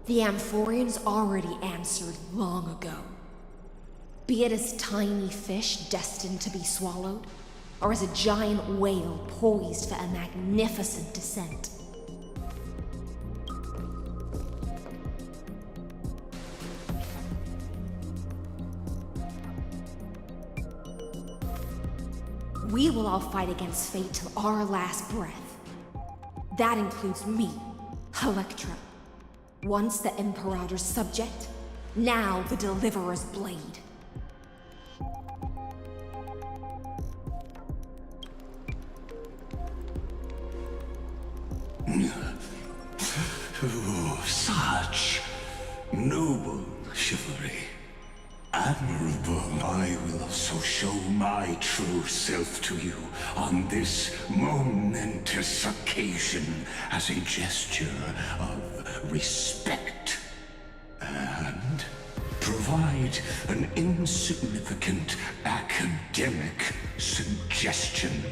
The Amphorians already answered long ago. Be it as tiny fish destined to be swallowed, or as a giant whale poised for a magnificent descent. We will all fight against fate till our last breath. That includes me, Electra. Once the Imperator's subject, now the Deliverer's blade. Oh, such noble chivalry. Admirable, I will also show my true self to you on this momentous occasion as a gesture of respect. And provide an insignificant academic suggestion.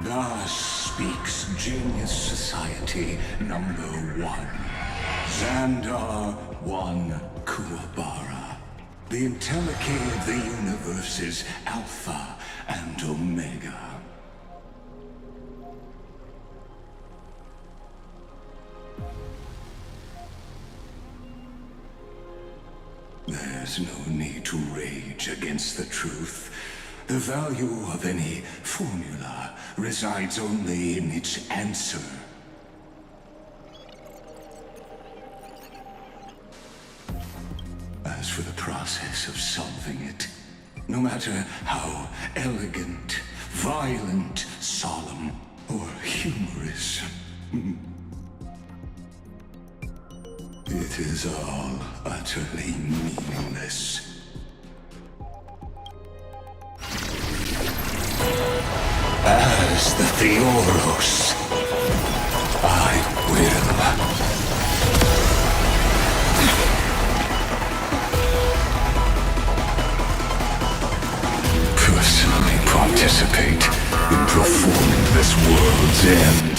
Thus speaks Genius Society number 1. Zandar 1 Kuwabara. The Entelechy of the universe's Alpha and Omega. There's no need to rage against the truth. The value of any formula resides only in its answer. As for the process of solving it, no matter how elegant, violent, solemn, or humorous, it is all utterly meaningless. As the Theoros, I will. Personally participate in performing this world's end.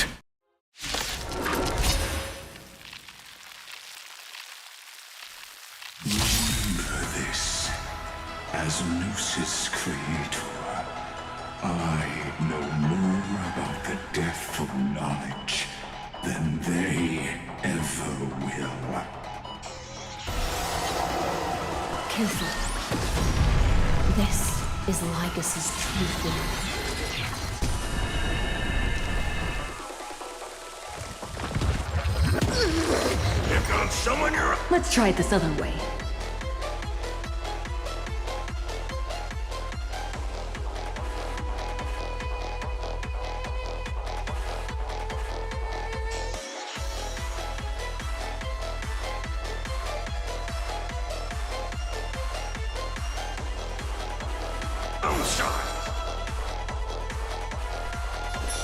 Remember this, as Noos's creator, I know more about the death of knowledge than they ever will. Careful. This is Lycus's true form. Here comes someone you're... Let's try it this other way.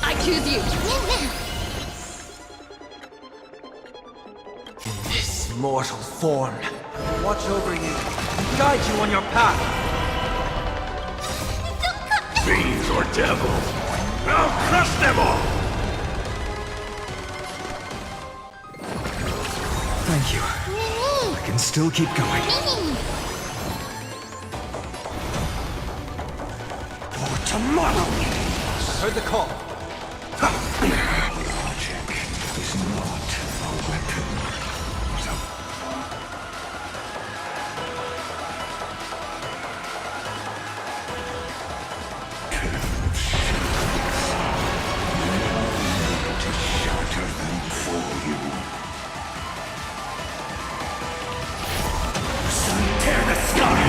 I choose you. In this mortal form, watch over you and guide you on your path. Fiends or devils, I'll crush them all! Thank you. I can still keep going. For tomorrow! Heard the call. Logic is not a weapon. To shatter them for you. Tear the sky!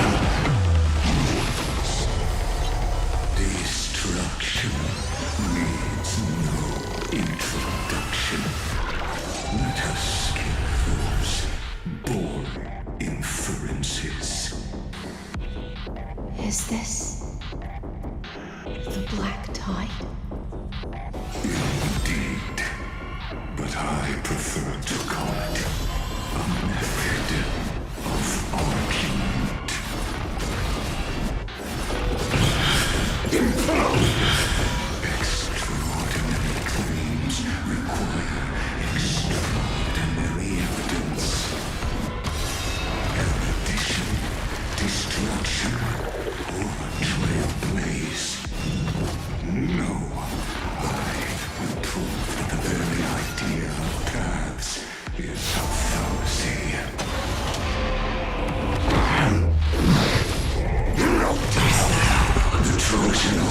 Destruction needs no introduction. Let us skip those boring inferences. Is this the black tide? Indeed, but I prefer to call it a method of argument. Extraordinary claims require extraordinary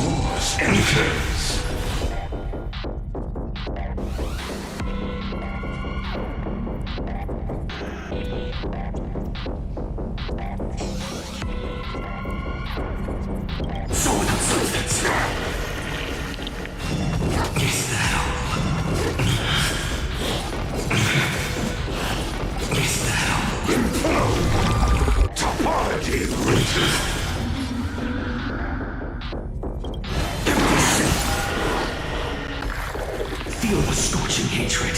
cause enters. Feel the scorching hatred.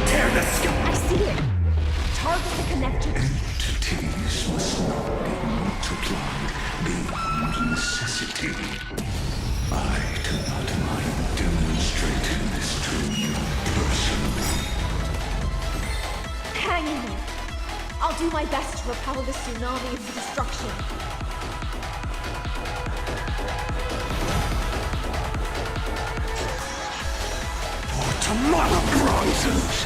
Tear the sky. I see it. Target the connector. Entities must not be multiplied beyond necessity. I do not mind demonstrating this to you personally. Hang in there. I'll do my best to repel the tsunami of destruction. Tomorrow rises.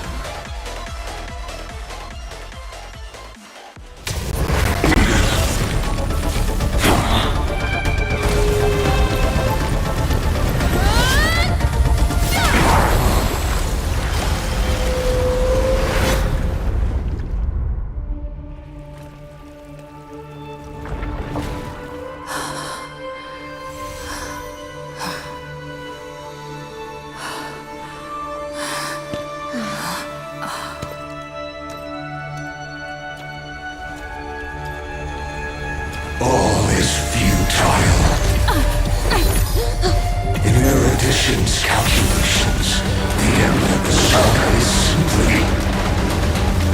Calculations. The end of the saga is simply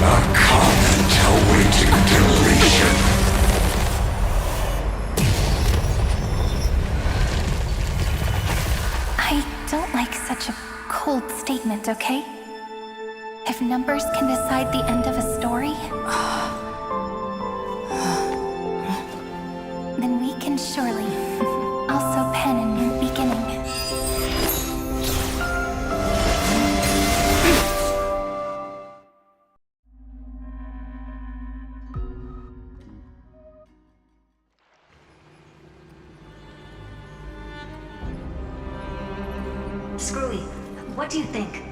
a comment awaiting deletion. I don't like such a cold statement, okay? If numbers can decide the end of a story, then we can surely also pen a new beginning. Screwy, what do you think?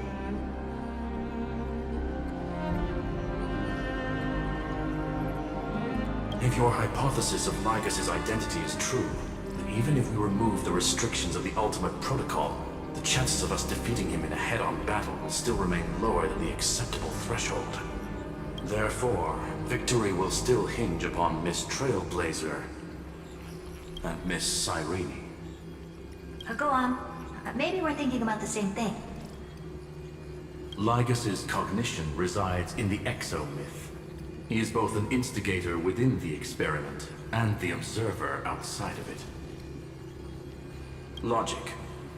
If your hypothesis of Lygus' identity is true, then even if we remove the restrictions of the Ultimate Protocol, the chances of us defeating him in a head-on battle will still remain lower than the acceptable threshold. Therefore, victory will still hinge upon Miss Trailblazer and Miss Cirene. Go on. Maybe we're thinking about the same thing. Lygus' cognition resides in the exomyth. He is both an instigator within the experiment and the observer outside of it. Logic.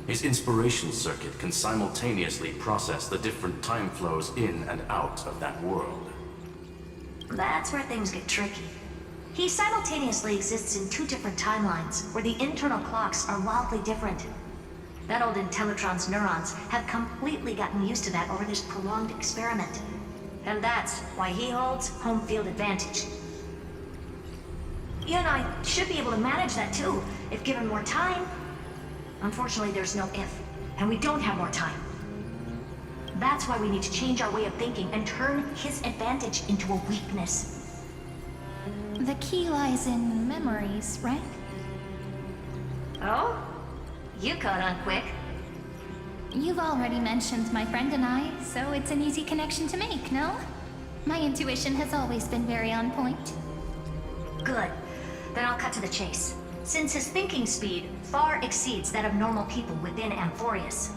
His inspiration circuit can simultaneously process the different time flows in and out of that world. That's where things get tricky. He simultaneously exists in two different timelines, where the internal clocks are wildly different. That old Intellitron's neurons have completely gotten used to that over this prolonged experiment. And that's why he holds home field advantage. You and I should be able to manage that too, if given more time. Unfortunately, there's no if, and we don't have more time. That's why we need to change our way of thinking and turn his advantage into a weakness. The key lies in memories, right? Oh? You caught on quick. You've already mentioned my friend and I, so it's an easy connection to make, no? My intuition has always been very on point. Good. Then I'll cut to the chase. Since his thinking speed far exceeds that of normal people within Amphorius,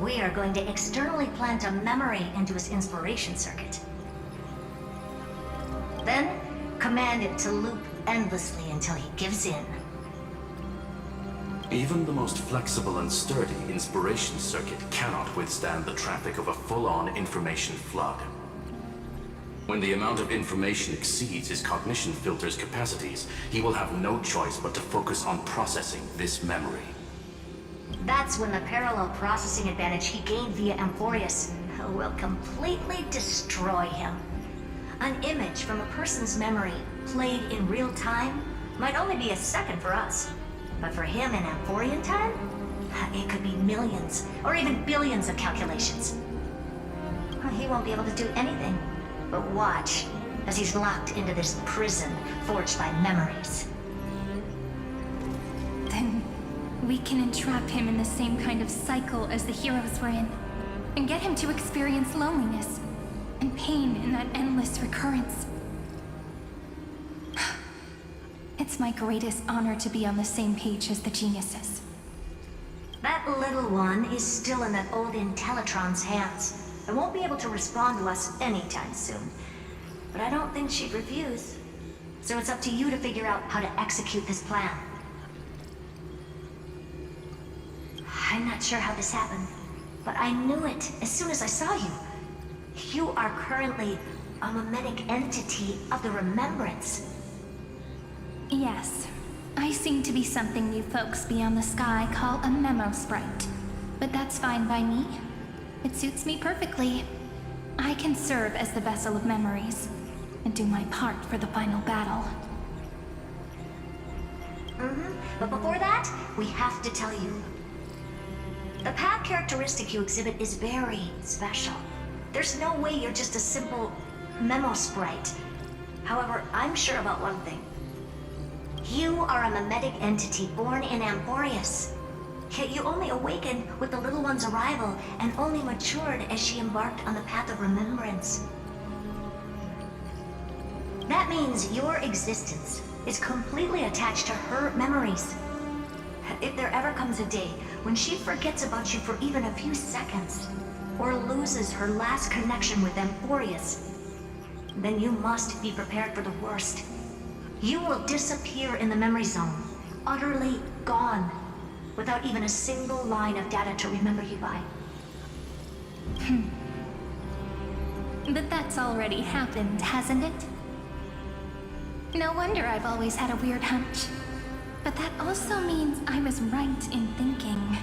we are going to externally plant a memory into his inspiration circuit. Then, command it to loop endlessly until he gives in. Even the most flexible and sturdy inspiration circuit cannot withstand the traffic of a full-on information flood. When the amount of information exceeds his cognition filter's capacities, he will have no choice but to focus on processing this memory. That's when the parallel processing advantage he gained via Amphorius will completely destroy him. An image from a person's memory played in real time Might only be a second for us. But for him in Emporian time, it could be millions, or even billions of calculations. He won't be able to do anything but watch as he's locked into this prison forged by memories. Then we can entrap him in the same kind of cycle as the heroes were in, and get him to experience loneliness and pain in that endless recurrence. It's my greatest honor to be on the same page as the geniuses. That little one is still in that old Intellitron's hands. And won't be able to respond to us anytime soon. But I don't think she'd refuse. So it's up to you to figure out how to execute this plan. I'm not sure how this happened, but I knew it as soon as I saw you. You are currently a mimetic entity of the remembrance. Yes, I seem to be something you folks beyond the sky call a memo sprite. But that's fine by me. It suits me perfectly. I can serve as the vessel of memories, and do my part for the final battle. But before that, we have to tell you. The path characteristic you exhibit is very special. There's no way you're just a simple memo sprite. However, I'm sure about one thing. You are a mimetic entity born in Amborius. Yet you only awakened with the little one's arrival and only matured as she embarked on the path of remembrance. That means your existence is completely attached to her memories. If there ever comes a day when she forgets about you for even a few seconds, or loses her last connection with Amborius, then you must be prepared for the worst. You will disappear in the memory zone, utterly gone, without even a single line of data to remember you by. But that's already happened, hasn't it? No wonder I've always had a weird hunch. But that also means I was right in thinking.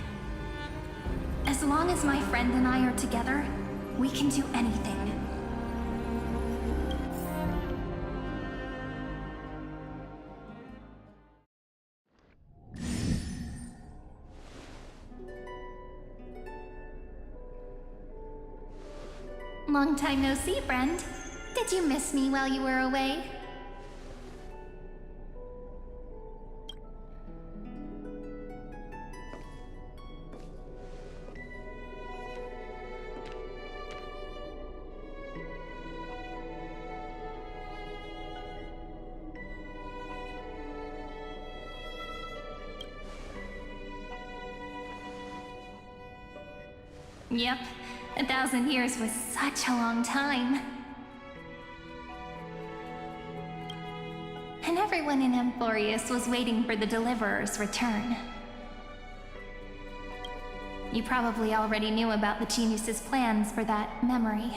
As long as my friend and I are together, we can do anything. Long time no see, friend. Did you miss me while you were away? Yep, 1,000 years was such a long time. And everyone in Emporius was waiting for the Deliverer's return. You probably already knew about the genius's plans for that memory.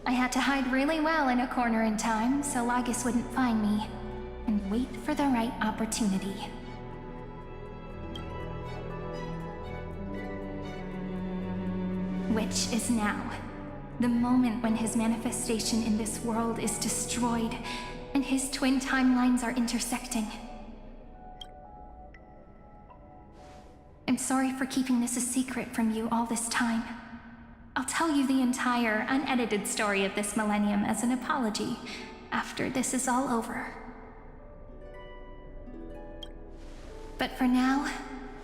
I had to hide really well in a corner in time so Lygus wouldn't find me, and wait for the right opportunity. Which is now. The moment when his manifestation in this world is destroyed, and his twin timelines are intersecting. I'm sorry for keeping this a secret from you all this time. I'll tell you the entire, unedited story of this millennium as an apology, after this is all over. But for now,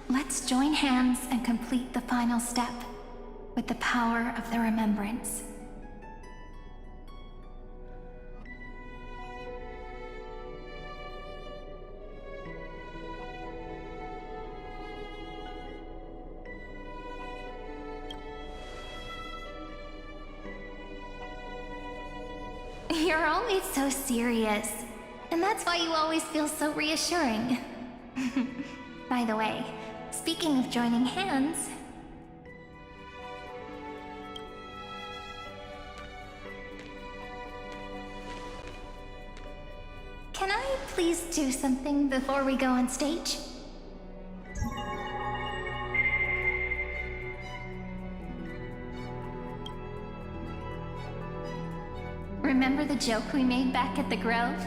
let's join hands and complete the final step, with the power of the remembrance. You're always so serious, and that's why you always feel so reassuring. By the way, speaking of joining hands, can I please do something before we go on stage? Remember the joke we made back at the Grove?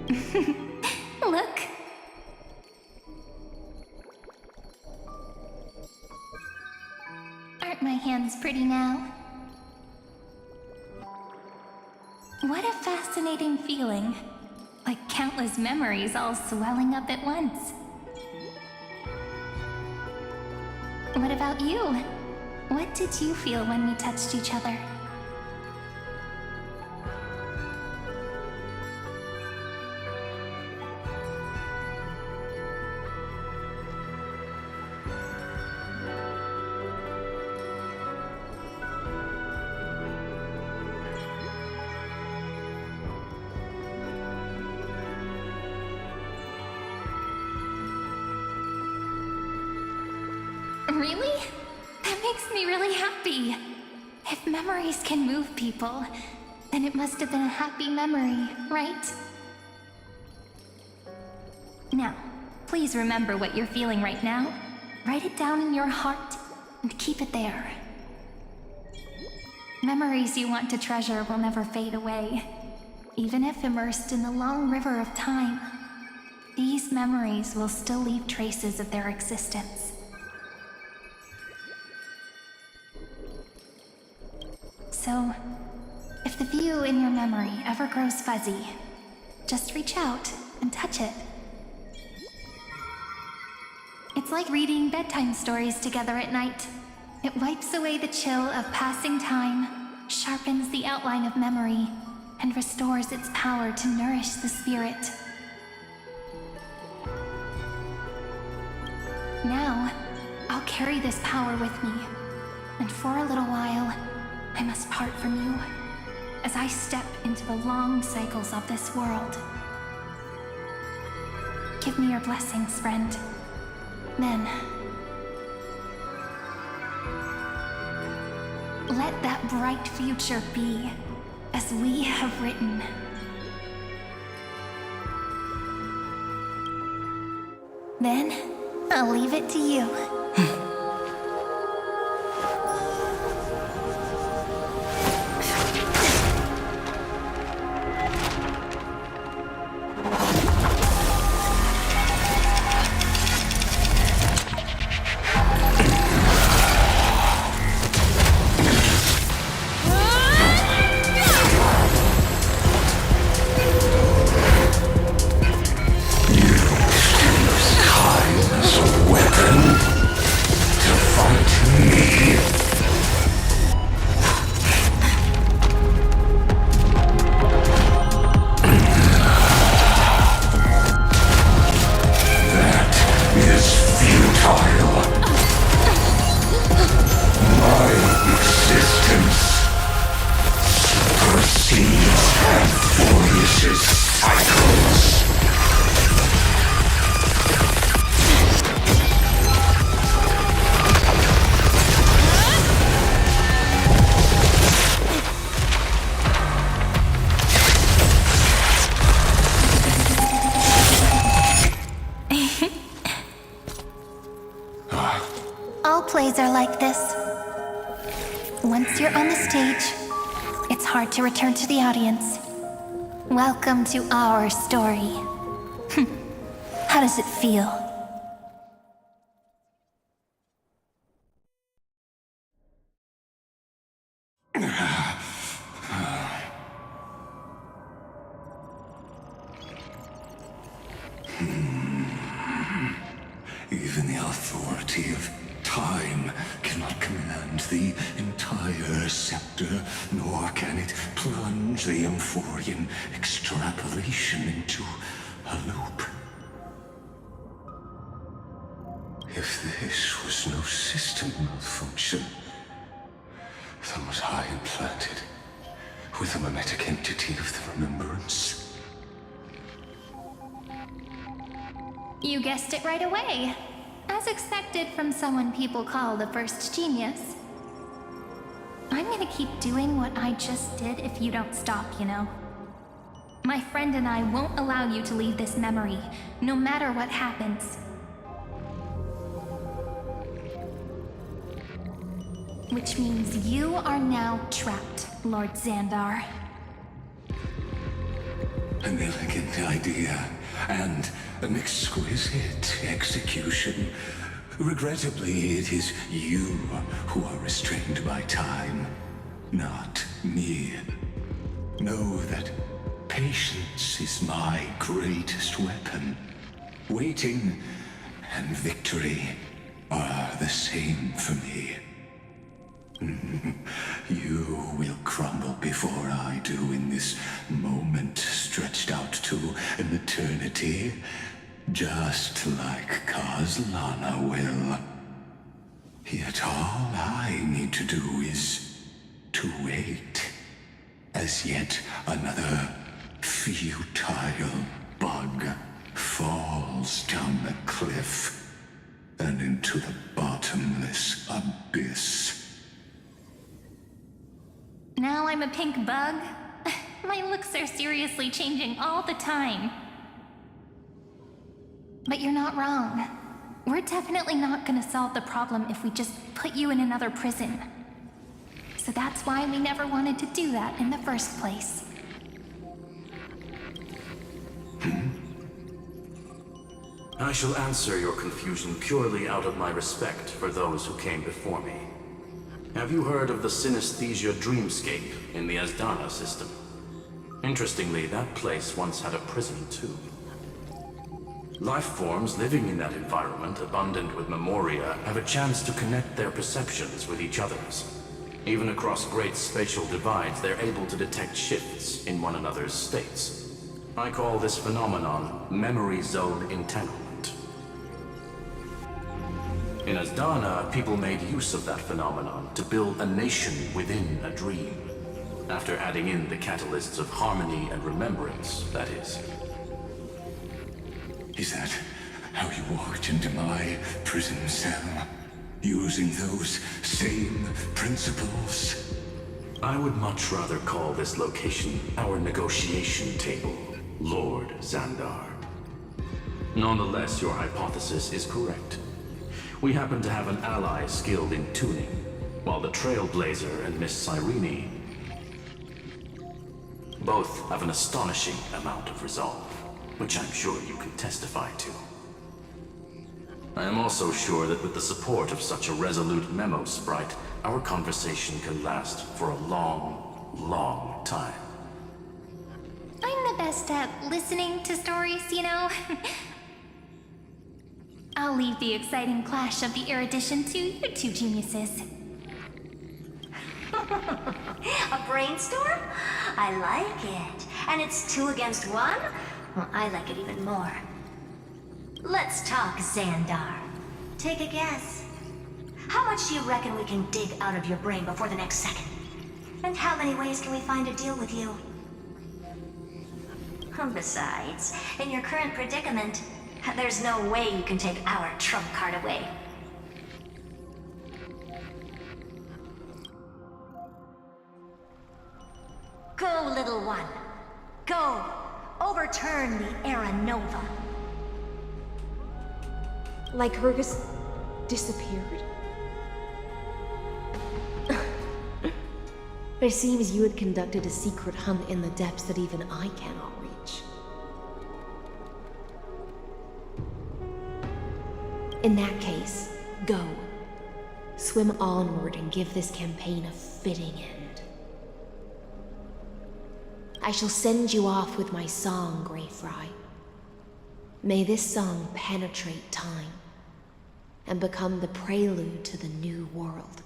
Look. Aren't my hands pretty now? What a fascinating feeling. Like countless memories all swelling up at once. What about you? What did you feel when we touched each other? Really? That makes me really happy. If memories can move people, then it must have been a happy memory, right? Now, please remember what you're feeling right now. Write it down in your heart and keep it there. Memories you want to treasure will never fade away. Even if immersed in the long river of time, these memories will still leave traces of their existence. So, if the view in your memory ever grows fuzzy, just reach out and touch it. It's like reading bedtime stories together at night. It wipes away the chill of passing time, sharpens the outline of memory, and restores its power to nourish the spirit. Now, I'll carry this power with me, and for a little while, I must part from you, as I step into the long cycles of this world. Give me your blessings, friend. Then, let that bright future be, as we have written. Then, I'll leave it to you. Plays are like this. Once you're on the stage, it's hard to return to the audience. Welcome to our story. How does it feel? Even the authority of time cannot command the entire scepter, nor can it plunge the Amphorian extrapolation into a loop. If this was no system malfunction, then was I implanted with a mimetic entity of the remembrance? You guessed it right away. As expected from someone people call the first genius. I'm gonna keep doing what I just did if you don't stop, you know. My friend and I won't allow you to leave this memory, no matter what happens. Which means you are now trapped, Lord Zandar. An elegant idea, and an exquisite execution. Regrettably, it is you who are restrained by time, not me. Know that patience is my greatest weapon. Waiting and victory are the same for me. You will crumble before I do in this moment stretched out to an eternity, just like Kazlana will. Yet all I need to do is to wait, as yet another futile bug falls down the cliff and into the bottomless abyss. Now I'm a pink bug? My looks are seriously changing all the time. But you're not wrong. We're definitely not gonna solve the problem if we just put you in another prison. So that's why we never wanted to do that in the first place. I shall answer your confusion purely out of my respect for those who came before me. Have you heard of the synesthesia dreamscape in the Asdana system? Interestingly, that place once had a prison too. Life forms living in that environment, abundant with memoria, have a chance to connect their perceptions with each other's. Even across great spatial divides, they're able to detect shifts in one another's states. I call this phenomenon memory zone entanglement. In Asdana, people made use of that phenomenon to build a nation within a dream, after adding in the catalysts of harmony and remembrance, that is. Is that how you walked into my prison cell? Using those same principles? I would much rather call this location our negotiation table, Lord Zandar. Nonetheless, your hypothesis is correct. We happen to have an ally skilled in tuning, while the Trailblazer and Miss Cirene both have an astonishing amount of resolve, which I'm sure you can testify to. I am also sure that with the support of such a resolute memo sprite, our conversation can last for a long, long time. I'm the best at listening to stories, you know? I'll leave the exciting clash of the erudition to you two geniuses. A brainstorm? I like it. And it's 2 against 1? Well, I like it even more. Let's talk, Zandar. Take a guess. How much do you reckon we can dig out of your brain before the next second? And how many ways can we find to deal with you? Besides, in your current predicament, there's no way you can take our trump card away. Go, little one. Go. Overturn the Era Nova. Like Hergus disappeared? It seems you had conducted a secret hunt in the depths that even I cannot reach. In that case, go. Swim onward and give this campaign a fitting end. I shall send you off with my song, Greyfry. May this song penetrate time and become the prelude to the new world.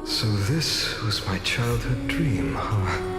So this was my childhood dream, huh?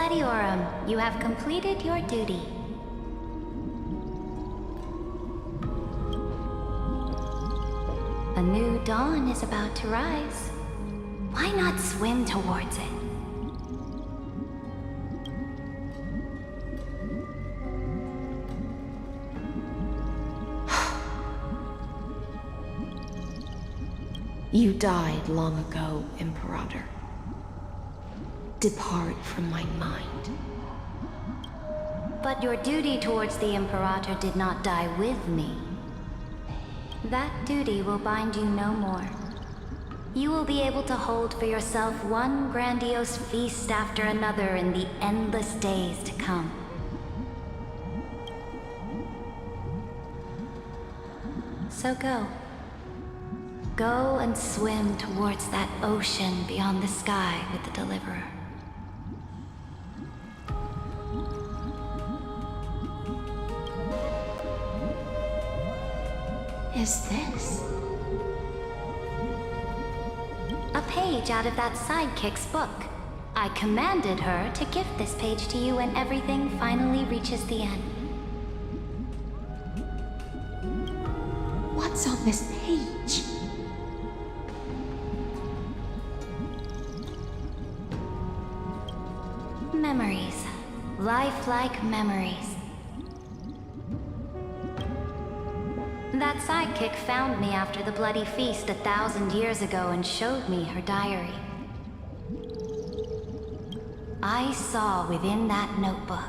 Gladiorum, you have completed your duty. A new dawn is about to rise. Why not swim towards it? You died long ago, Imperator. Depart from my mind. But your duty towards the Imperator did not die with me. That duty will bind you no more. You will be able to hold for yourself one grandiose feast after another in the endless days to come. So go. Go and swim towards that ocean beyond the sky with the Deliverer. Is this? A page out of that sidekick's book. I commanded her to gift this page to you when everything finally reaches the end. What's on this page? Memories. Lifelike memories. That sidekick found me after the bloody feast 1,000 years ago and showed me her diary. I saw within that notebook.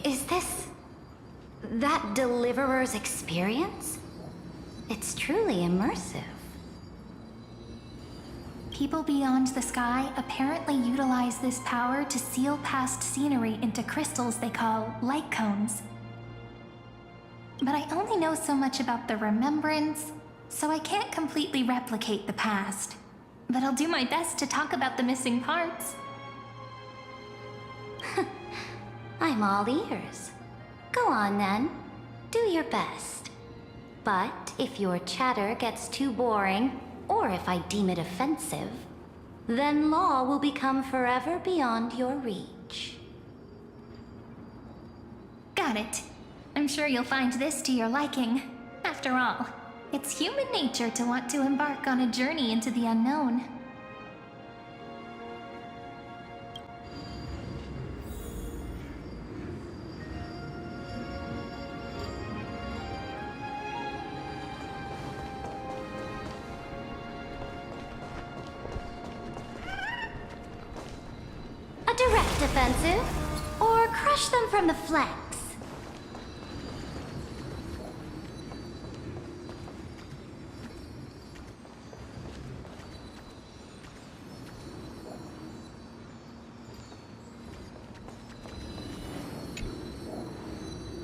Is this that Deliverer's experience? It's truly immersive. People beyond the sky apparently utilize this power to seal past scenery into crystals they call light cones. But I only know so much about the remembrance, so I can't completely replicate the past. But I'll do my best to talk about the missing parts. I'm all ears. Go on then. Do your best. But if your chatter gets too boring, or if I deem it offensive, then law will become forever beyond your reach. Got it. I'm sure you'll find this to your liking. After all, it's human nature to want to embark on a journey into the unknown. Direct offensive, or crush them from the flanks.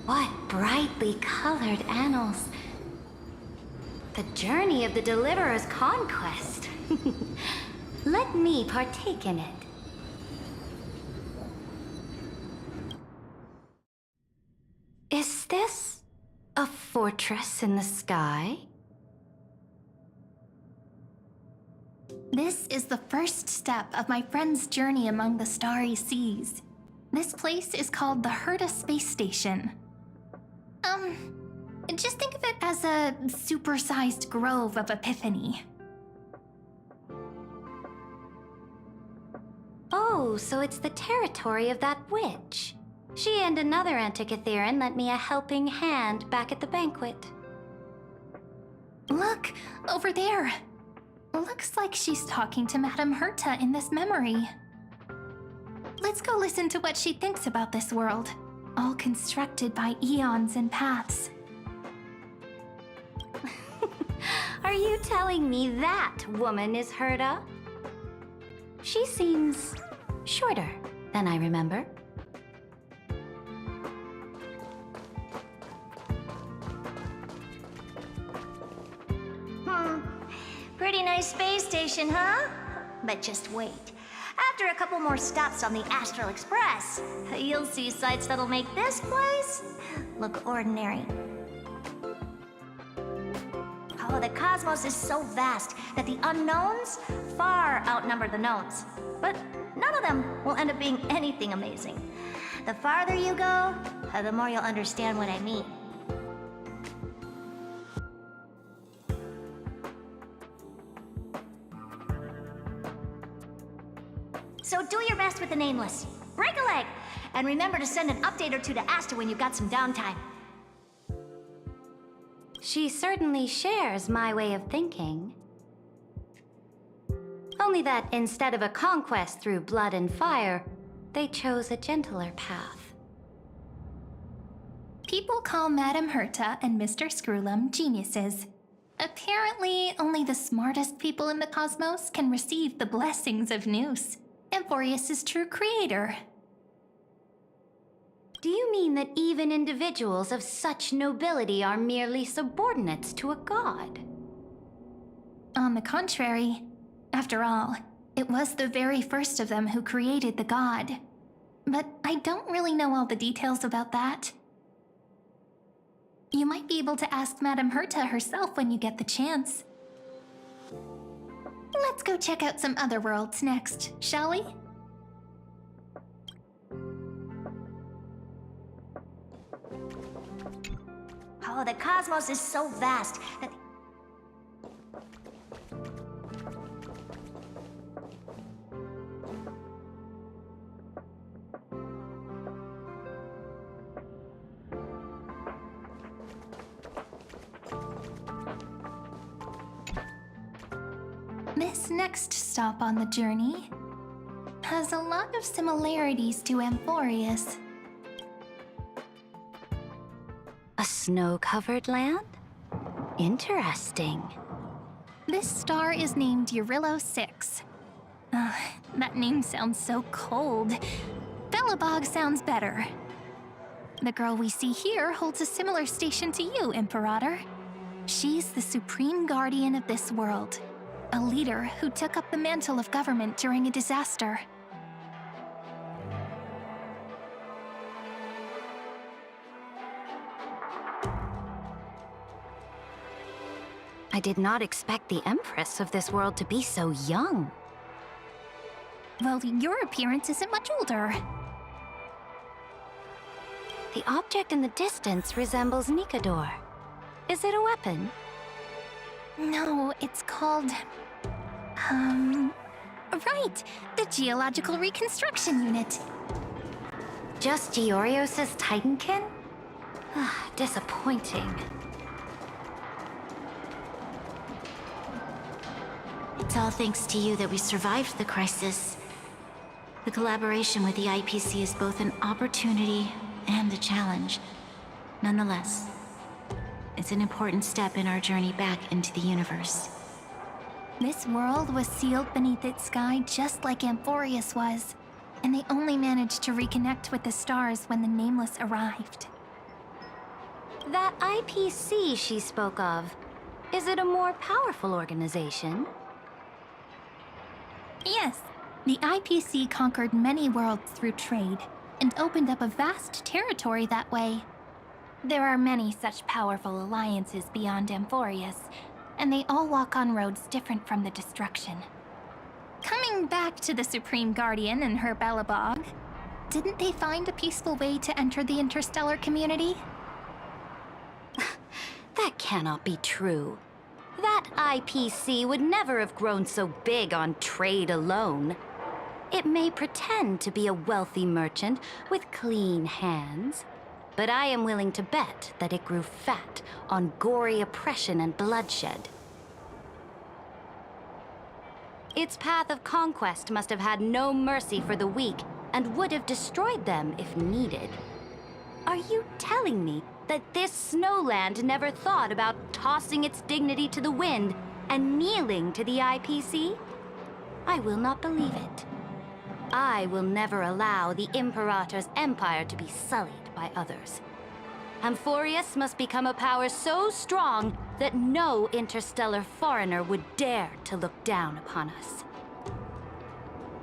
What brightly colored annals. The journey of the Deliverer's conquest. Let me partake in it. Is this a fortress in the sky? This is the first step of my friend's journey among the starry seas. This place is called the Herta Space Station. Just think of it as a supersized grove of Epiphany. Oh, so it's the territory of that witch. She and another Antikytherian lent me a helping hand back at the banquet. Look, over there. Looks like she's talking to Madame Herta in this memory. Let's go listen to what she thinks about this world, all constructed by eons and paths. Are you telling me that woman is Herta? She seems shorter than I remember. Pretty nice space station, huh? But just wait. After a couple more stops on the Astral Express, you'll see sights that'll make this place look ordinary. Oh, the cosmos is so vast that the unknowns far outnumber the knowns. But none of them will end up being anything amazing. The farther you go, the more you'll understand what I mean. So do your best with the nameless. Break a leg! And remember to send an update or two to Asta when you've got some downtime. She certainly shares my way of thinking. Only that instead of a conquest through blood and fire, they chose a gentler path. People call Madame Herta and Mr. Screwlum geniuses. Apparently, only the smartest people in the cosmos can receive the blessings of Nous, Amphorius' true creator. Do you mean that even individuals of such nobility are merely subordinates to a god? On the contrary, after all, it was the very first of them who created the god. But I don't really know all the details about that. You might be able to ask Madame Herta herself when you get the chance. Let's go check out some other worlds next, shall we? Oh, the cosmos is so vast that... This next stop on the journey has a lot of similarities to Amphorius. A snow-covered land? Interesting. This star is named Eurillo 6. That name sounds so cold. Belobog sounds better. The girl we see here holds a similar station to you, Imperator. She's the supreme guardian of this world, a leader who took up the mantle of government during a disaster. I did not expect the Empress of this world to be so young. Well, your appearance isn't much older. The object in the distance resembles Nikador. Is it a weapon? No, it's called... Right! The Geological Reconstruction Unit. Just Giorios' Titankin? Disappointing. It's all thanks to you that we survived the crisis. The collaboration with the IPC is both an opportunity and a challenge. Nonetheless, it's an important step in our journey back into the universe. This world was sealed beneath its sky just like Amphorius was, and they only managed to reconnect with the stars when the Nameless arrived. That IPC she spoke of, is it a more powerful organization? Yes, the IPC conquered many worlds through trade, and opened up a vast territory that way. There are many such powerful alliances beyond Amphorius, and they all walk on roads different from the destruction. Coming back to the Supreme Guardian and her Belobog, didn't they find a peaceful way to enter the interstellar community? That cannot be true. That IPC would never have grown so big on trade alone. It may pretend to be a wealthy merchant with clean hands, but I am willing to bet that it grew fat on gory oppression and bloodshed. Its path of conquest must have had no mercy for the weak and would have destroyed them if needed. Are you telling me that this snowland never thought about tossing its dignity to the wind and kneeling to the IPC? I will not believe it. I will never allow the Imperator's empire to be sullied by others. Amphorius must become a power so strong that no interstellar foreigner would dare to look down upon us.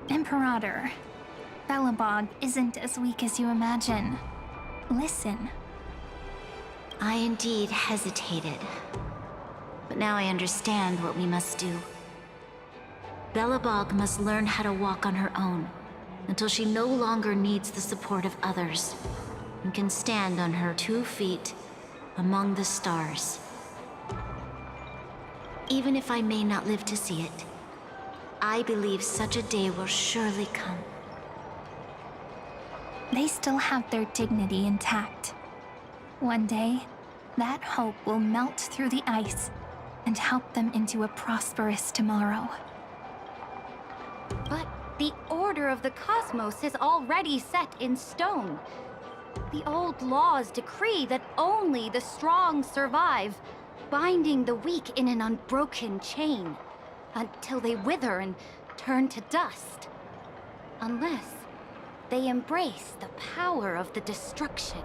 Imperator, Belobog isn't as weak as you imagine. Listen. I indeed hesitated. But now I understand what we must do. Belobog must learn how to walk on her own, until she no longer needs the support of others, and can stand on her 2 feet among the stars. Even if I may not live to see it, I believe such a day will surely come. They still have their dignity intact. One day, that hope will melt through the ice and help them into a prosperous tomorrow. But the order of the cosmos is already set in stone. The old laws decree that only the strong survive, binding the weak in an unbroken chain, until they wither and turn to dust. Unless they embrace the power of the destruction.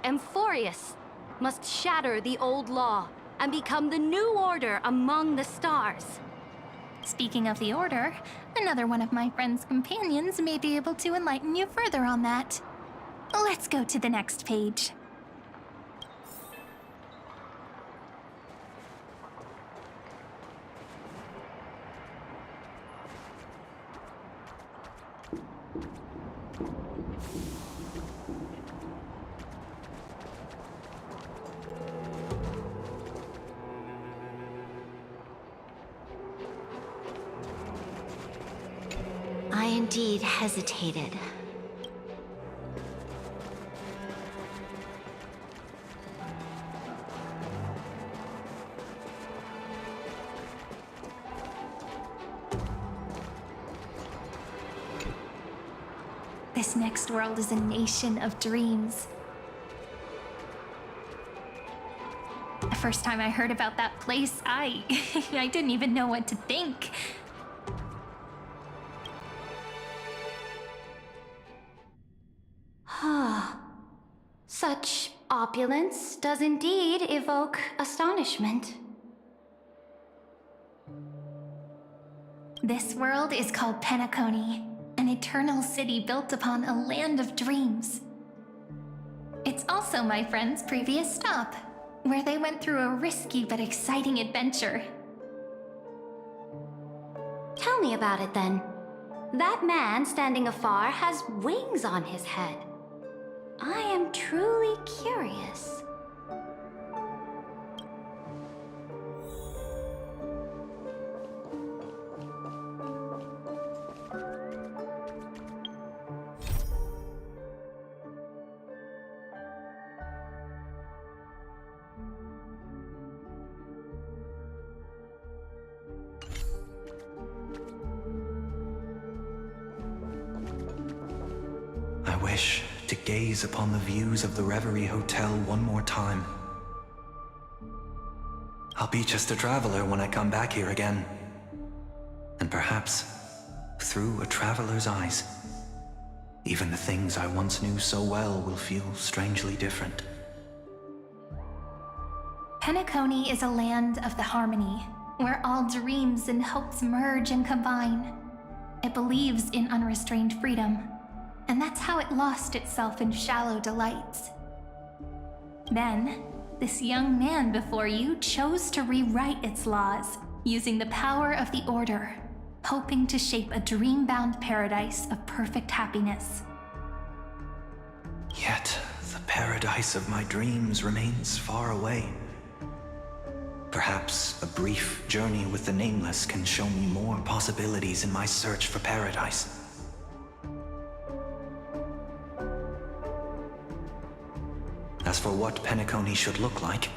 Amphorius, must shatter the old law and become the new order among the stars. Speaking of the Order, another one of my friend's companions may be able to enlighten you further on that. Let's go to the next page. I indeed hesitated. This next world is a nation of dreams. The first time I heard about that place, I didn't even know what to think. Such opulence does indeed evoke astonishment. This world is called Penacony, an eternal city built upon a land of dreams. It's also my friend's previous stop, where they went through a risky but exciting adventure. Tell me about it then. That man standing afar has wings on his head. I am truly curious. I wish to gaze upon the views of the Reverie Hotel one more time. I'll be just a traveler when I come back here again. And perhaps, through a traveler's eyes, even the things I once knew so well will feel strangely different. Penacony is a land of the harmony, where all dreams and hopes merge and combine. It believes in unrestrained freedom, and that's how it lost itself in shallow delights. Then, this young man before you chose to rewrite its laws, using the power of the Order, hoping to shape a dream-bound paradise of perfect happiness. Yet, the paradise of my dreams remains far away. Perhaps a brief journey with the Nameless can show me more possibilities in my search for paradise. As for what Penacony should look like,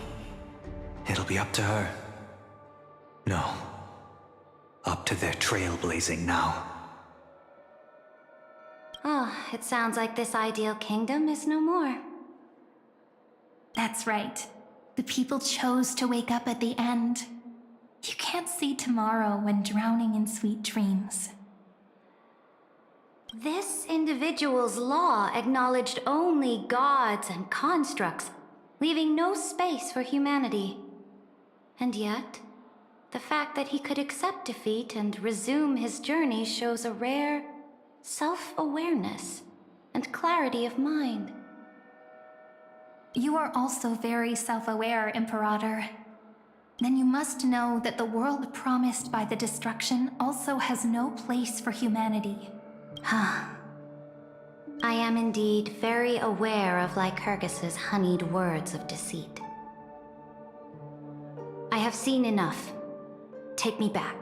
it'll be up to her. No, up to their trailblazing now. It sounds like this ideal kingdom is no more. That's right. The people chose to wake up at the end. You can't see tomorrow when drowning in sweet dreams. This individual's law acknowledged only gods and constructs, leaving no space for humanity. And yet, The fact that he could accept defeat and resume his journey shows a rare self-awareness and clarity of mind. You are also very self-aware, Imperator. Then you must know that the world promised by the destruction also has no place for humanity. I am indeed very aware of Lycurgus's honeyed words of deceit. I have seen enough. Take me back.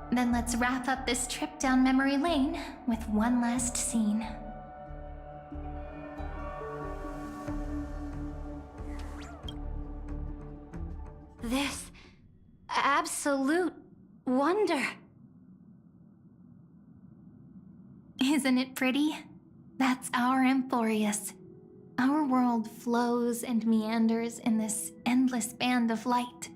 Then let's wrap up this trip down memory lane with one last scene. This absolute wonder. Isn't it pretty? That's our Emporius. Our world flows and meanders in this endless band of light.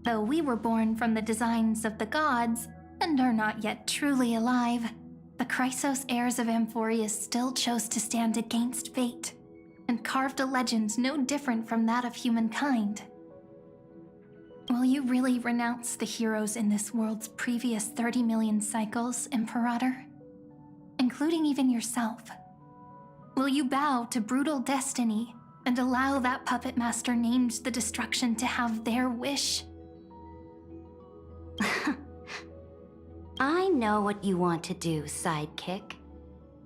Though we were born from the designs of the gods and are not yet truly alive, the Chrysos heirs of Emporius still chose to stand against fate and carved a legend no different from that of humankind. Will you really renounce the heroes in this world's previous 30 million cycles, Imperator? Including even yourself. Will you bow to brutal destiny and allow that puppet master named the destruction to have their wish? I know what you want to do, sidekick.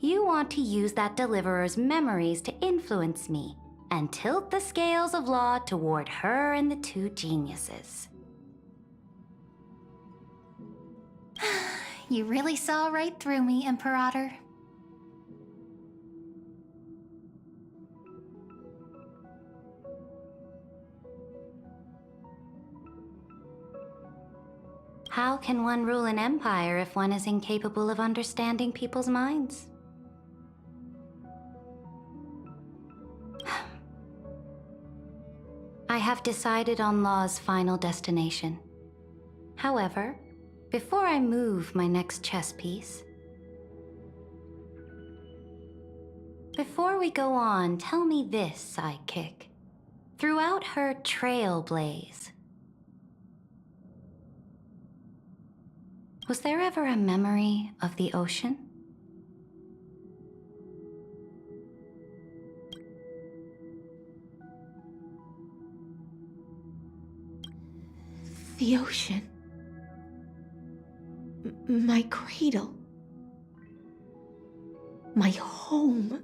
You want to use that deliverer's memories to influence me and tilt the scales of law toward her and the two geniuses. You really saw right through me, Imperator. How can one rule an empire if one is incapable of understanding people's minds? I have decided on Law's final destination. However, before I move my next chess piece, before we go on, tell me this, sidekick. Throughout her trailblaze, was there ever a memory of the ocean? The ocean. My cradle. My home.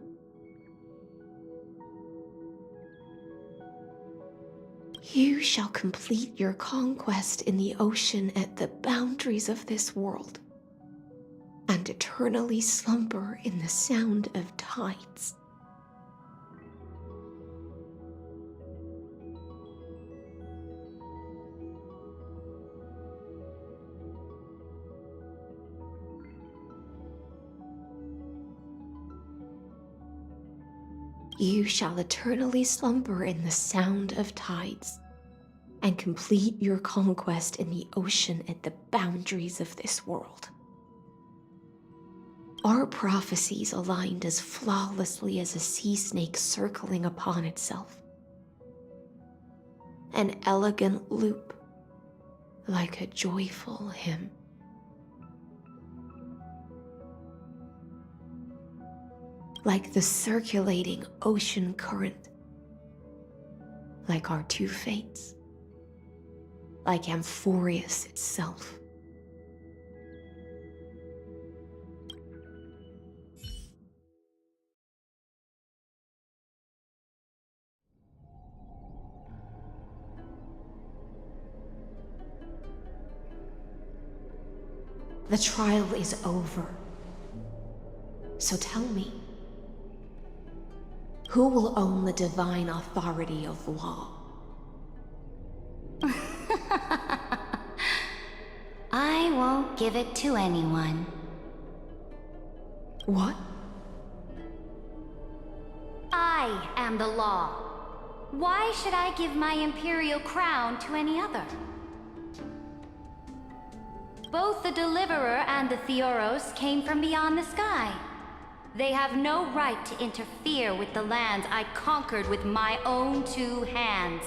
You shall complete your conquest in the ocean at the boundaries of this world, and eternally slumber in the sound of tides. You shall eternally slumber in the sound of tides, and complete your conquest in the ocean at the boundaries of this world. Our prophecies aligned as flawlessly as a sea snake circling upon itself. An elegant loop, like a joyful hymn. Like the circulating ocean current, like our two fates. Like Amphorius itself. The trial is over. So tell me, who will own the divine authority of law? I won't give it to anyone. What? I am the law. Why should I give my imperial crown to any other? Both the Deliverer and the Theoros came from beyond the sky. They have no right to interfere with the lands I conquered with my own two hands.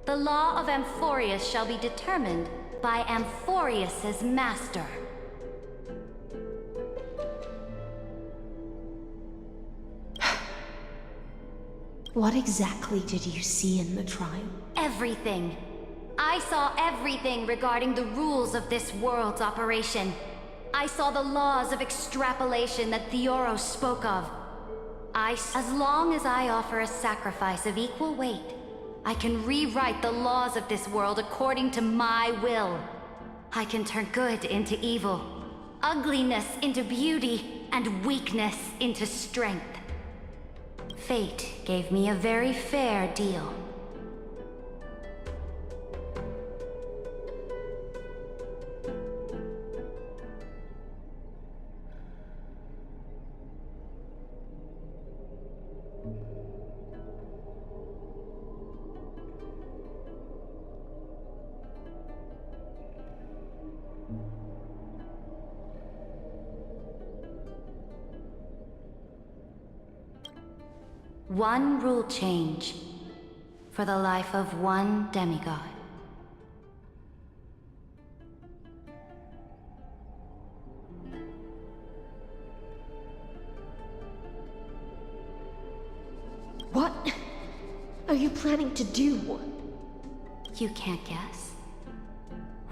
The law of Amphorius shall be determined by Amphorius's master. What exactly did you see in the trial? Everything. I saw everything regarding the rules of this world's operation. I saw the laws of extrapolation that Theoros spoke of. As long as I offer a sacrifice of equal weight, I can rewrite the laws of this world according to my will. I can turn good into evil, ugliness into beauty, and weakness into strength. Fate gave me a very fair deal. One rule change for the life of one demigod. What are you planning to do? You can't guess.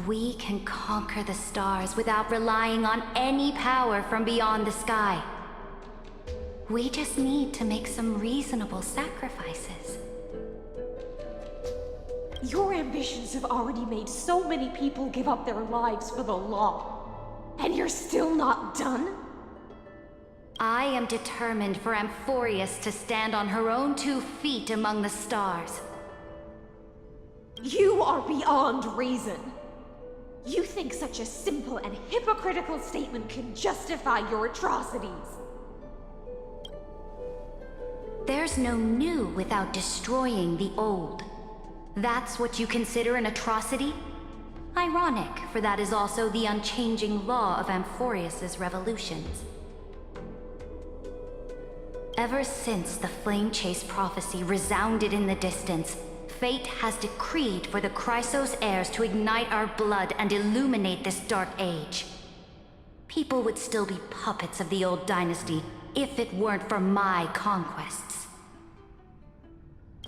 We can conquer the stars without relying on any power from beyond the sky. We just need to make some reasonable sacrifices. Your ambitions have already made so many people give up their lives for the law. And you're still not done? I am determined for Amphorius to stand on her own 2 feet among the stars. You are beyond reason. You think such a simple and hypocritical statement can justify your atrocities. There's no new without destroying the old. That's what you consider an atrocity? Ironic, for that is also the unchanging law of Amphorius's revolutions. Ever since the Flame Chase prophecy resounded in the distance, fate has decreed for the Chrysos heirs to ignite our blood and illuminate this dark age. People would still be puppets of the old dynasty if it weren't for my conquests.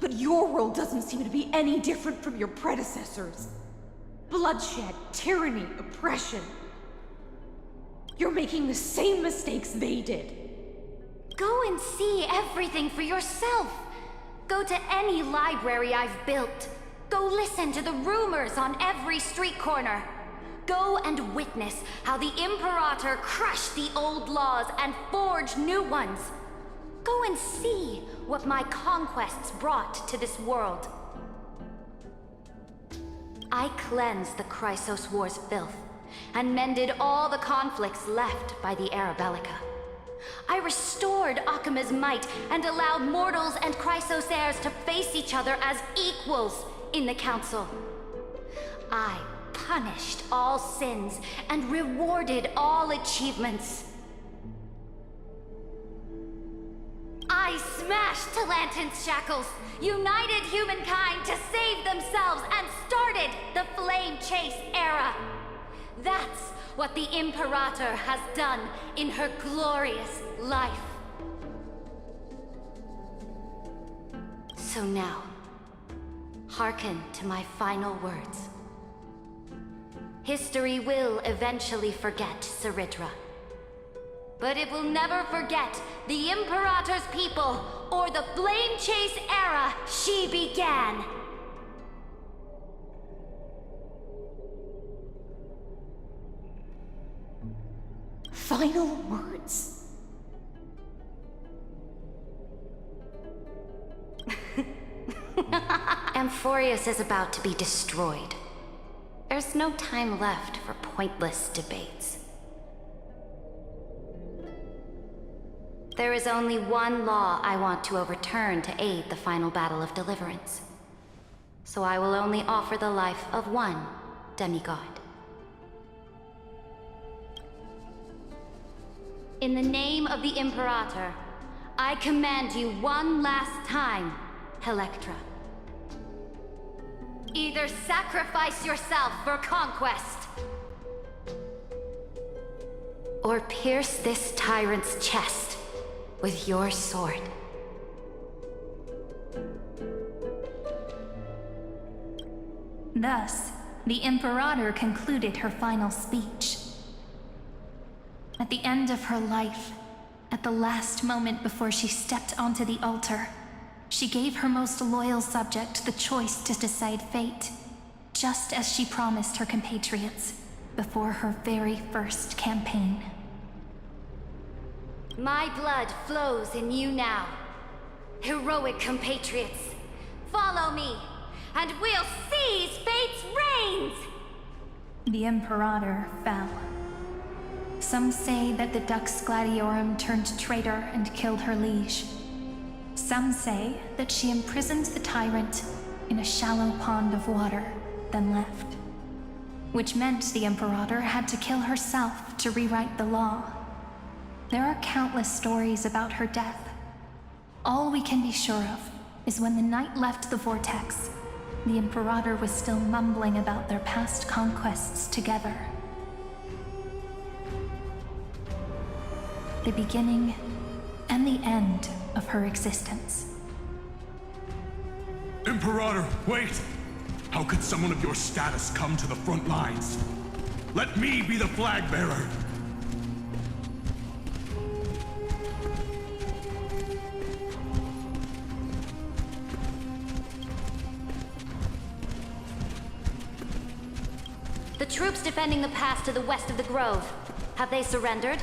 But your world doesn't seem to be any different from your predecessors. Bloodshed, tyranny, oppression. You're making the same mistakes they did. Go and see everything for yourself. Go to any library I've built. Go listen to the rumors on every street corner. Go and witness how the Imperator crushed the old laws and forged new ones. Go and see what my conquests brought to this world. I cleansed the Chrysos War's filth and mended all the conflicts left by the Arabellica. I restored Akima's might and allowed mortals and Chrysos heirs to face each other as equals in the Council. I punished all sins and rewarded all achievements. I smashed Talantin's shackles, united humankind to save themselves, and started the Flame Chase era. That's what the Imperator has done in her glorious life. So now, Hearken to my final words. History will eventually forget Ciridra. But it will never forget the Imperator's people or the Flame Chase era she began. Final words? Amphorius is about to be destroyed. There's no time left for pointless debates. There is only one law I want to overturn to aid the final battle of deliverance. So I will only offer the life of one demigod. In the name of the Imperator, I command you one last time, Electra. Either sacrifice yourself for conquest, or pierce this tyrant's chest with your sword. Thus, the Imperator concluded her final speech. At the end of her life, at the last moment before she stepped onto the altar, she gave her most loyal subject the choice to decide fate, just as she promised her compatriots before her very first campaign. My blood flows in you now. Heroic compatriots, follow me, and we'll seize fate's reins! The Imperator fell. Some say that the Dux Gladiorum turned traitor and killed her liege. Some say that she imprisoned the tyrant in a shallow pond of water, then left. Which meant the Imperator had to kill herself to rewrite the law. There are countless stories about her death. All we can be sure of is when the knight left the vortex, the Imperator was still mumbling about their past conquests together. The beginning and the end of her existence. Imperator, wait! How could someone of your status come to the front lines? Let me be the flag bearer! The troops defending the pass to the west of the grove, have they surrendered?